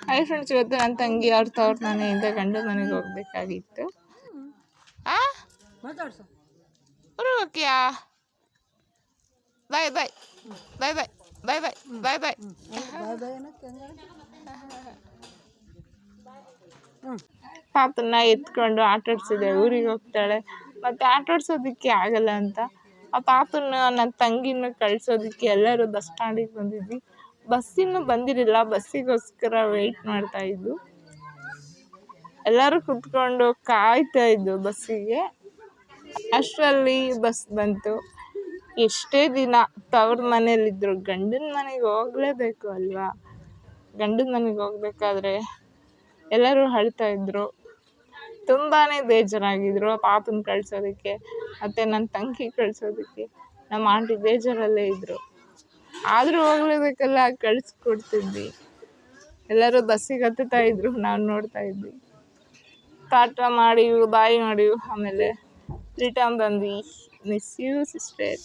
Hi friends, ಇವತ್ತು ನನ್ನ ತಂಗಿ ಅವ್ರ ತವ್ರ ಮನೆಯಿಂದ ಗಂಡು ಮನೆಗೆ ಹೋಗ್ಬೇಕಾಗಿತ್ತು. ಹೋಗ್ಯಾ? ಬಾಯ್ ಬಾಯ್ ಬಾಯ್ ಬಾಯ್ ಬಾಯ್ ಬಾಯ್ ಬಾಯ್ ಬಾಯ್. ಪಾಪನ್ನ ಎತ್ಕೊಂಡು ಆಟಾಡ್ಸಿದೆ. ಊರಿಗೆ ಹೋಗ್ತಾಳೆ, ಮತ್ತೆ ಆಟಾಡ್ಸೋದಕ್ಕೆ ಆಗಲ್ಲ ಅಂತ ಆ ಪಾಪನ್ನ ನನ್ನ ತಂಗಿನ ಕಳ್ಸೋದಕ್ಕೆ ಎಲ್ಲರೂ ಬಸ್ ಸ್ಟ್ಯಾಂಡಿಗೆ ಬಂದಿದ್ವಿ. ಬಸ್ ಇನ್ನೂ ಬಂದಿರಲಿಲ್ಲ, ಬಸ್ಸಿಗೋಸ್ಕರ ವೆಯ್ಟ್ ಮಾಡ್ತಾ ಇದ್ದು. ಎಲ್ಲರೂ ಕುತ್ಕೊಂಡು ಕಾಯ್ತಾ ಇದ್ದು ಬಸ್ಸಿಗೆ. ಅಷ್ಟರಲ್ಲಿ ಬಸ್ ಬಂತು. ಎಷ್ಟೇ ದಿನ ತವ್ರ ಮನೇಲಿದ್ರು ಗಂಡನ ಮನೆಗೆ ಹೋಗಲೇಬೇಕು ಅಲ್ವಾ. ಗಂಡನ ಮನೆಗೆ ಹೋಗ್ಬೇಕಾದ್ರೆ ಎಲ್ಲರೂ ಅಳ್ತಾ ಇದ್ರು, ತುಂಬಾ ಬೇಜಾರಾಗಿದ್ರು. ಪಾಪನ ಕಳ್ಸೋದಕ್ಕೆ ಮತ್ತು ನನ್ನ ತಂಗಿ ಕಳ್ಸೋದಕ್ಕೆ ನಮ್ಮ ಆಂಟಿ ಬೇಜಾರಲ್ಲೇ ಇದ್ದರು. ಆದರೂ ಹೋಗ್ಲೇಬೇಕಲ್ಲ, ಕಳಿಸ್ಕೊಡ್ತಿದ್ವಿ. ಎಲ್ಲರೂ ಬಸ್ಸಿಗೆ ಹತ್ತುತ್ತಾ ಇದ್ರು, ನಾವು ನೋಡ್ತಾ ಇದ್ವಿ. ಟಾಟಾ ಮಾಡಿ ಬಾಯ್ ಮಾಡಿ ಆಮೇಲೆ ರಿಟರ್ನ್ ಬಂದ್ವಿ. Miss you sister.